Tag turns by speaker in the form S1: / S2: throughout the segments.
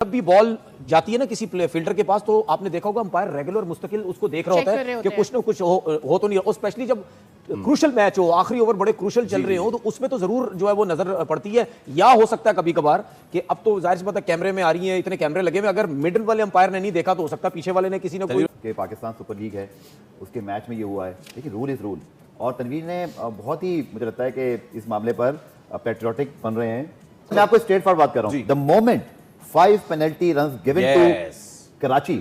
S1: जब भी बॉल जाती है ना किसी फील्डर के पास, तो आपने देखा होगा अंपायर रेगुलर मुस्तकिल उसको देख रहा होता है कि कुछ ना कुछ हो तो नहीं, और स्पेशली जब क्रूशल मैच हो, आखिरी ओवर बड़े क्रूशल चल रहे हो, तो उसमें तो जरूर जो है वो नजर पड़ती है। या हो सकता है कभी कभार कि अब तो जाहिर सी बात है कैमरे में आ रही है, इतने कैमरे लगे हुए, अगर मिडिल वाले अंपायर ने नहीं देखा तो हो सकता है पीछे वाले ने किसी ने कोई
S2: कि पाकिस्तान सुपर लीग है उसके मैच में ये हुआ है। देखिए रूल इज रूल, और तनवीर ने बहुत ही मुझे लगता है कि इस मामले पर पैट्रियोटिक बन रहे हैं। मैं आपको स्ट्रेट फॉरवर्ड बात कर रहा हूं। The moment 5 penalty runs given to Karachi,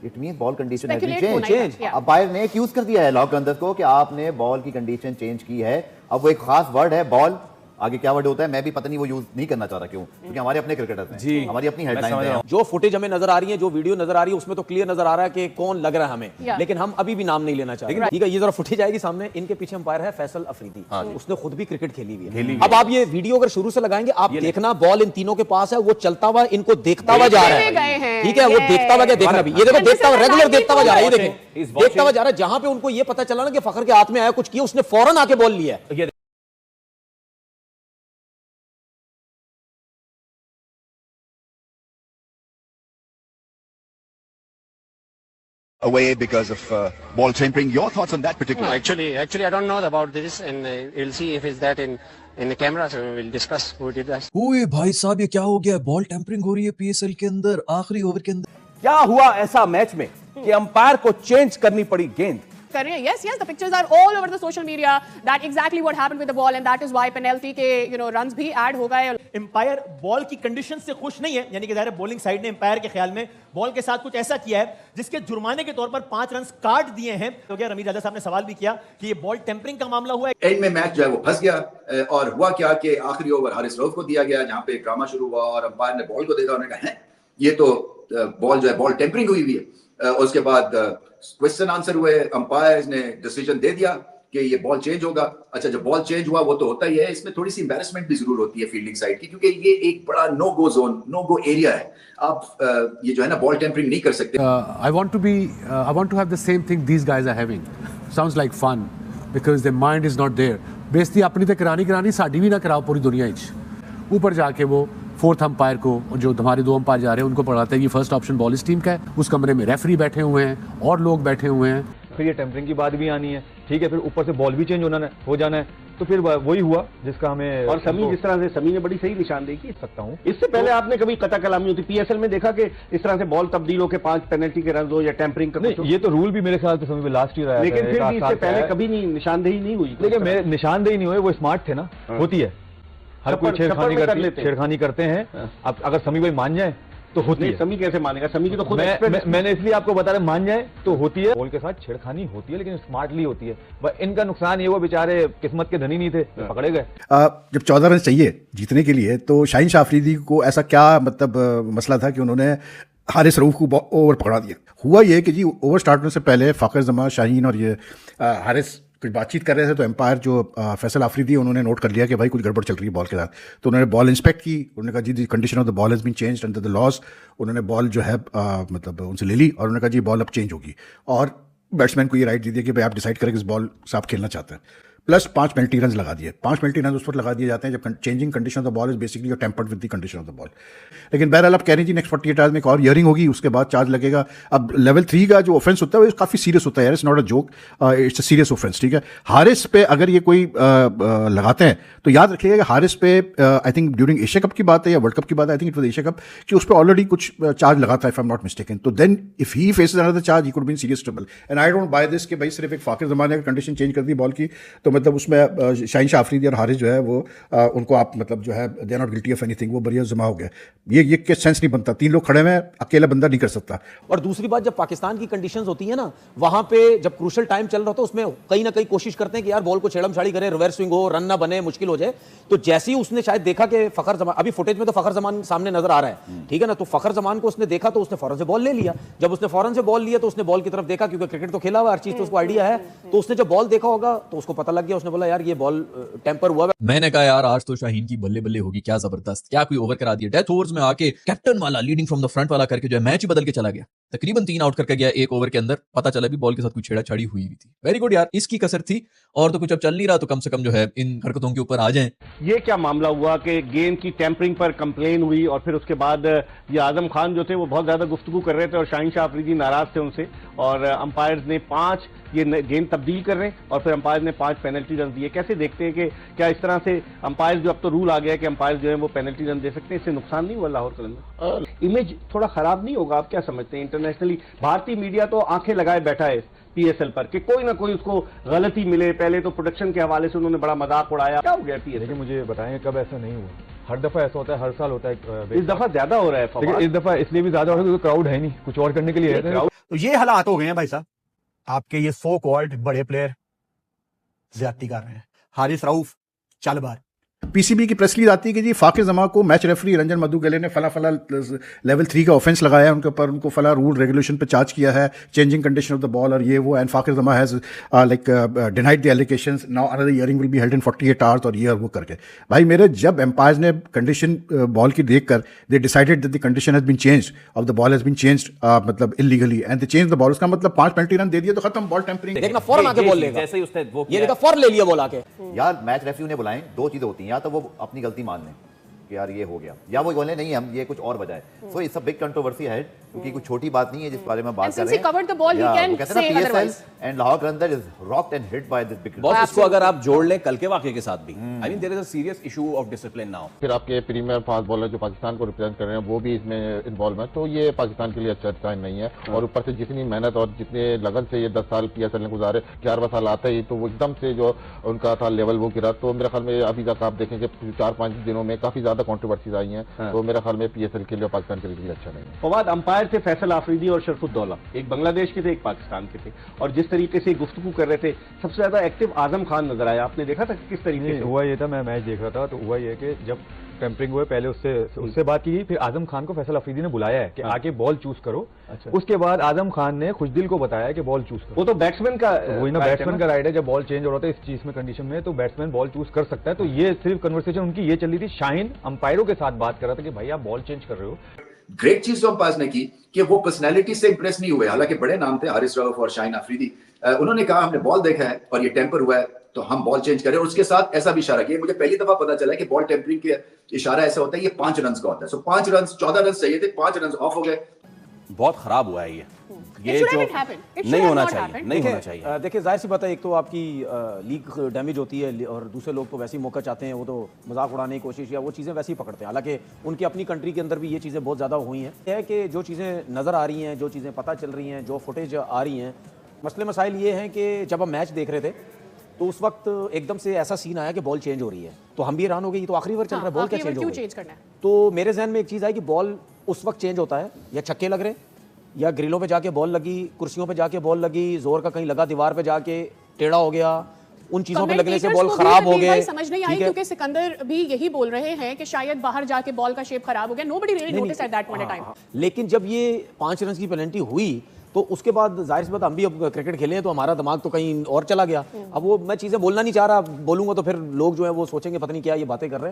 S2: it mean ball condition has been change. Umpire ने एक्यूज कर दिया है लॉक अंदर को कि आपने बॉल की कंडीशन चेंज की है। अब वो एक खास वर्ड है बॉल, आगे क्या वर्ड होता है मैं भी पता नहीं वो यूज नहीं करना चाह रहा, क्यों? क्योंकि हमारे अपने क्रिकेटर्स हैं, हमारी अपनी हेडलाइन है।
S1: जो फुटेज हमें नजर आ रही है, जो वीडियो नजर आ रही है, उसमें तो क्लियर नजर आ रहा है कि कौन लग रहा है हमें, लेकिन हम अभी भी नाम नहीं लेना चाहते। ठीक है, ये जरा फुटेज आएगी सामने। इनके पीछे अंपायर है फैसल अफरीदी, उसने खुद भी क्रिकेट खेली हुई है। अब आप ये वीडियो अगर शुरू से लगाएंगे, आप देखना बॉल इन तीनों के पास है, वो चलता हुआ इनको देखता हुआ जा रहा है। ठीक है, वो देखता हुआ, क्या देखना भी, ये देखो देखता हुआ, रेगुलर देखता हुआ जा रहा है, ये देखो देखता हुआ जा रहा है। जहां पे उनको ये पता चला ना कि फखर के हाथ में आया कुछ किया, उसने फौरन आके बॉल लिया है।
S3: away because of ball tampering. Your thoughts on that particular?
S4: No, actually, I don't know about this, and we'll see if it's that in the camera. So we'll discuss who did that.
S5: ओए भाई साहब, ये क्या हो गया? Ball tampering हो रही है पीएसएल के अंदर, आखिरी ओवर के अंदर।
S6: क्या हुआ ऐसा मैच में कि अंपायर को चेंज करनी पड़ी गेंद?
S7: Yes, the pictures are all over the social media. That exactly what happened with the ball, and that is why penalty के runs भी add हो गए।
S8: एम्पायर बॉल की कंडीशन से खुश नहीं है, यानी कि ज़ाहिर बॉलिंग साइड ने एम्पायर के ख्याल में बॉल के साथ कुछ ऐसा किया है जिसके जुर्माने के तौर पर 5 रन काट दिए हैं। तो क्या रमीज राजा साहब ने सवाल भी किया कि ये बॉल टेम्परिंग का मामला हुआ है।
S9: एंड में मैच जो है वो फंस गया, और हुआ क्या कि आखिरी ओवर हारिस रऊफ को दिया गया, जहां पे ड्रामा शुरू हुआ और अंपायर ने बॉल को देखा, उन्होंने कहा ये तो बॉल जो है बॉल टेम्परिंग हुई है। उसके बाद क्वेश्चन आंसर हुए, अंपायर ने डिसीजन दे दिया कि ये बॉल चेंज होगा। अच्छा, जब बॉल चेंज हुआ वो तो होता ही है, इसमें थोड़ी सी एम्बैरेसमेंट भी जरूर होती है फील्डिंग साइड की, क्योंकि ये एक बड़ा नो गो जोन, नो गो एरिया है। आप ये जो है ना बॉल टेम्परिंग नहीं कर सकते।
S10: I want to have the same thing these guys are having. Sounds like fun because their mind is not there. बेइज्जती अपनी तो करानी साड़ी भी ना कराओ पूरी दुनिया च। ऊपर जाके वो फोर्थ अंपायर को, जो हमारे 2 अंपायर जा रहे हैं, उनको पढ़ाते हैं कि फर्स्ट ऑप्शन बॉल इस टीम का है। उस कमरे में रेफरी बैठे हुए हैं और लोग बैठे हुए हैं।
S11: फिर ये टेम्परिंग की बात भी आनी है, ठीक है, फिर ऊपर से बॉल भी चेंज हो जाना है, तो फिर वही हुआ जिसका हमें। और समी जिस तरह से समी ने बड़ी सही निशानदेही की सकता हूँ। इससे पहले आपने कभी कता कलामी होती पीएसएल में देखा कि इस तरह से बॉल तब्दील होकर 5 पेनल्टी के रन हो या टेम्परिंग का? नहीं, ये तो रूल भी मेरे ख्याल से समी में लास्ट ईयर आया, लेकिन फिर भी इससे पहले कभी नहीं निशानदेही नहीं हुई। लेकिन मेरे निशानदेही नहीं हुई, वो स्मार्ट थे ना, होती है, हर कोई छेड़खानी करते हैं। अब अगर समी भाई मान जाए तो होती है। समी कैसे मानेगा? समी की तो खुद मैंने इसलिए आपको बता रहा, मान जाए तो होती है। बॉल के साथ छेड़खानी होती है, लेकिन स्मार्टली होती है। बस इनका नुकसान ये, वो बेचारे किस्मत के धनी नहीं थे, पकड़े गए।
S12: जब 14 रन चाहिए जीतने के लिए, तो शाहीन शाह अफरीदी को ऐसा क्या मतलब मसला था कि उन्होंने हारिस रऊफ को ओवर पकड़ा दिया? हुआ ये कि जी ओवर स्टार्ट होने से पहले फ़ाखर जमान, शाहीन और ये हारिस कुछ बातचीत कर रहे थे, तो एम्पायर जो फैसल आफरीदी, उन्होंने नोट कर लिया कि भाई कुछ गड़बड़ चल रही है बॉल के साथ। तो उन्होंने बॉल इंस्पेक्ट की, उन्होंने कहा जी the condition of the ball has been changed under the laws. उन्होंने बॉल जो है मतलब उनसे ले ली और उन्होंने कहा जी बॉल अब चेंज होगी, और बैट्समैन को ये राइट दे दिया कि भाई आप डिसाइड करें किस बॉल से आप खेलना चाहते हैं। प्लस 5 पेनल्टी रन लगा दिए। 5 पेनल्टी रन उस पर लगा दिए जाते हैं जब changing condition of the ball is basically tempered with the condition of the ball. लेकिन बहरहाल आप कह रहे हैं जी नेक्स्ट 48 आवर्स में एक और हियरिंग होगी, उसके बाद चार्ज लगेगा। अब लेवल 3 का जो ऑफेंस होता है वो काफ़ी सीरियस होता है यार, it's not a joke, it's a serious offence. ठीक है, हारिस पे अगर ये कोई लगाते हैं तो याद रखिएगा कि हारिस पे I think during Asia cup की बात है या वर्ल्ड कप की बात है, I think it was Asia cup, कि उस पर ऑलरेडी कुछ चार्ज लगा था if I am not mistaken. तो then if he faces another charge he could be in serious trouble. And I don't buy this कि भाई सिर्फ एक फाकिर ज़माने का कंडीशन चेंज कर दी बॉल की, तो मतलब उसमें शाहीन शाह अफरीदी और हारिस जो है वो उनको आप मतलब जो है they are not guilty of anything, वो बढ़िया जमा हो गया। ये के सेंस नहीं बनता, 3 लोग खड़े हैं, अकेला बंदा नहीं कर सकता।
S1: और दूसरी बात, जब पाकिस्तान की कंडीशंस होती है ना, वहां पे जब क्रूशल टाइम चल रहा होता है, उसमें कहीं ना कहीं कोशिश करते हैं कि यार बॉल को छेड़म छाड़ी करे, रिवर्स स्विंग हो, रन ना बने, मुश्किल हो जाए। तो जैसे ही उसने शायद देखा कि फखर जमान, अभी फुटेज में तो फखर जमान सामने नजर आ रहा है, ठीक है ना, तो फखर जमान को उसने देखा तो उसने फौरन से बॉल ले लिया। जब उसने फौरन से बॉल लिया तो उसने बॉल की तरफ देखा, क्योंकि क्रिकेट तो खेला हुआ, हर चीज तो उसको आइडिया है। तो उसने जब बॉल देखा होगा तो उसको पता लग गया, उसने बोला यार ये बॉल टेम्पर हुआ।
S5: मैंने कहा यार आज तो शाहीन की बल्ले बल्ले होगी, क्या जबरदस्त, क्या कोई ओवर करा दिया। डेथ ओवर्स में आके कैप्टन वाला लीडिंग फ्रॉम द फ्रंट वाला करके जो है मैच ही बदल के चला गया। तकरीबन 3 आउट करके गया 1 ओवर के अंदर, पता चला भी बॉल के साथ कुछ छेड़ाछाड़ी हुई थी। वेरी गुड यार, इसकी कसर थी और तो कुछ अब चल नहीं रहा, तो कम से कम जो है इन हरकतों के ऊपर आ जाएं।
S11: ये क्या मामला हुआ कि गेंद की टेम्परिंग पर कंप्लेन हुई और फिर उसके बाद ये आजम खान जो थे वो बहुत ज्यादा गुफ्तगू कर रहे थे और शाहीन शाह अफरीदी नाराज थे उनसे, और अंपायर्स ने 5 ये गेंद तब्दील कर रहे हैं और फिर अंपायर ने 5 पेनल्टी रन दिए। कैसे देखते हैं कि क्या इस तरह से अंपायर जो अब तो रूल आ गया है कि अंपायर जो है वो पेनल्टी रन दे सकते हैं, इससे नुकसान नहीं हुआ लाहौर कलंदर? इमेज थोड़ा खराब नहीं होगा? आप क्या समझते हैं? इंटरनेशनली भारतीय मीडिया तो आंखें लगाए बैठा है पीएसएल पर कि कोई ना कोई उसको गलती मिले। पहले तो प्रोडक्शन के हवाले से उन्होंने बड़ा मजाक उड़ाया, क्या हो गया पीएसएल?
S13: मुझे बताएं कब ऐसा नहीं हुआ? हर दफा ऐसा होता है, हर साल होता है।
S11: इस दफा ज्यादा हो रहा है
S13: लेकिन इस दफा इसलिए भी ज्यादा हो रहा है क्योंकि क्राउड है नहीं, कुछ और करने के लिए है।
S14: तो ये हालात हो गए हैं भाई साहब, आपके ये सो कॉल्ड बड़े प्लेयर ज्यादती कर रहे हैं। हारिस रऊफ चल बार
S12: पीसीबी की प्रेस रिलीज आती है कि जी फाकिर जमा को मैच रेफरी रंजन मधुगले ने फला लेवल 3 का ऑफेंस लगाया है उनके ऊपर, उनको फला रूल रेगुलेशन पे चार्ज किया है, changing condition of the ball और ये वो, एंड फाकिर जमा has like denied the allegations, now another hearing will be held in 48 hours और ये और वो करके। भाई मेरे, जब एम्पायर्स ने कंडीशन बॉल की देख कर they decided that the condition has been changed of the ball has been changed मतलब illegally and they change the ball, उसका मतलब 5 पेनल्टी रन दे दिए तो खत्म, बॉल टेम्परिंग।
S1: देखना फौरन आके बॉल लेगा,
S6: जैसे ही उसने वो
S1: ये देखा फौरन ले लिया बॉल आके।
S2: यार मैच रेफरी ने बुलाएं, 2 चीजें होती हैं, या तो वो अपनी गलती मान लें कि यार ये हो गया, या वो बोले नहीं हम ये कुछ और वजह है। So it's a big controversy है क्योंकि कुछ छोटी बात नहीं है जिस बारे में बात कर रहे हैं।
S7: Covered the ball he can say otherwise
S2: and Lahore Qalandar is rocked and hit by this big.
S6: Boss इसको अगर आप जोड़ लें कल के वाकये के साथ भी, I mean there is a serious issue of discipline now.
S15: फिर आपके प्रीमियर फास्ट बॉलर जो पाकिस्तान को रिप्रेजेंट कर रहे हैं वो भी इसमें इन्वॉल्व है, तो ये पाकिस्तान के लिए अच्छा साइन नहीं है। और ऊपर से जितनी मेहनत और जितने लगन से ये 10 साल पीएसएल ने गुजारे, 11वां साल आता ही तो वो एकदम से जो उनका था लेवल वो गिरा। तो मेरे ख्याल में अभी तक आप देखेंगे 4-5 दिनों में काफी ज्यादा कॉन्ट्रोवर्सीज आई हैं, तो मेरे ख्याल में पीएसएल के लिए पाकिस्तान के लिए अच्छा नहीं है।
S11: फवाद, अंपायर थे फैसल आफरीदी और शरफुद्दौला, एक बांग्लादेश के थे एक पाकिस्तान के थे, और जिस तरीके से गुफ्तगू कर रहे थे सबसे ज्यादा एक्टिव आजम खान नजर आया। आपने देखा था किस तरीके से
S13: हुआ? ये था, मैं मैच देख रहा था, तो हुआ ये कि जब टेम्परिंग हुए पहले उससे बात की, फिर आजम खान को फैसल अफरीदी ने बुलाया है कि आके बॉल चूज करो। अच्छा। उसके बाद आजम खान ने खुशदिल को बताया कि बॉल चूज करो।
S11: वो तो बैट्समैन का
S13: वही ना, बैट्समैन का राइट है, जब बॉल चेंज हो रहा था इस चीज में कंडीशन में तो बैट्समैन बॉल चूज कर सकता है। तो ये सिर्फ कन्वर्सेशन उनकी ये चल रही थी, शाहीन अंपायरों के साथ बात कर रहा था कि भाई आप बॉल चेंज कर रहे हो।
S9: ग्रेट चीज जो अंपायर्स ने की कि वो पर्सनैलिटी से इंप्रेस नहीं हुए, हालांकि बड़े नाम थे हारिस रऊफ और शाहीन अफरीदी। उन्होंने कहा हमने बॉल देखा है और ये टेम्पर हुआ है तो हम बॉल चेंज करें, और उसके साथ ऐसा भी इशारा किया। मुझे पहली दफा पता चला कि बॉल टेम्परिंग के इशारा ऐसा होता है, ये 5 रन का होता है। सो 5 रन, 14 रन चाहिए थे, 5 रन ऑफ हो गए।
S6: बहुत खराब हुआ है ये जो नहीं होना चाहिए, नहीं होना चाहिए।
S1: देखिए जाहिर सी बात है, एक तो आपकी लीग डैमेज होती है और दूसरे लोग तो वैसे ही मौका चाहते हैं, वो तो मजाक उड़ाने की कोशिश या वो चीज़ें वैसे ही पकड़ते हैं। हालांकि उनकी अपनी कंट्री के अंदर भी ये चीज़ें बहुत ज़्यादा हुई हैं। यह है कि जो चीज़ें नज़र आ रही हैं, जो चीज़ें पता चल रही हैं, जो फुटेज आ रही हैं, मसले मसाइल ये हैं कि जब हम मैच देख रहे थे तो उस वक्त एकदम से ऐसा सीन आया कि बॉल चेंज हो रही है, तो हम भी हैरान हो गई, तो आखिरी ओवर चल रहा है, बॉल क्या चेंज हो गई? तो मेरे जहन में एक चीज़ आई कि बॉल उस वक्त चेंज होता है या छक्के लग रहे या ग्रिलों पे जाके बॉल लगी, कुर्सियों पे जाके बॉल लगी, जोर का कहीं लगा, दीवार पे जाके टेढ़ा हो गया, उन चीजों पे लगने से बॉल खराब हो गए।
S7: समझ नहीं आई क्योंकि सिकंदर भी यही बोल रहे हैं कि शायद बाहर जाके बॉल का शेप खराब हो गया। Nobody really noticed at that point of time.
S1: लेकिन जब ये 5 रन की पेनल्टी हुई तो उसके बाद जाहिर सी बात, हम भी अब क्रिकेट खेले हैं तो हमारा दिमाग तो कहीं और चला गया। अब वो मैं चीजें बोलना नहीं चाह रहा, बोलूंगा तो फिर लोग जो है वो सोचेंगे पता नहीं क्या ये बातें कर रहे हैं।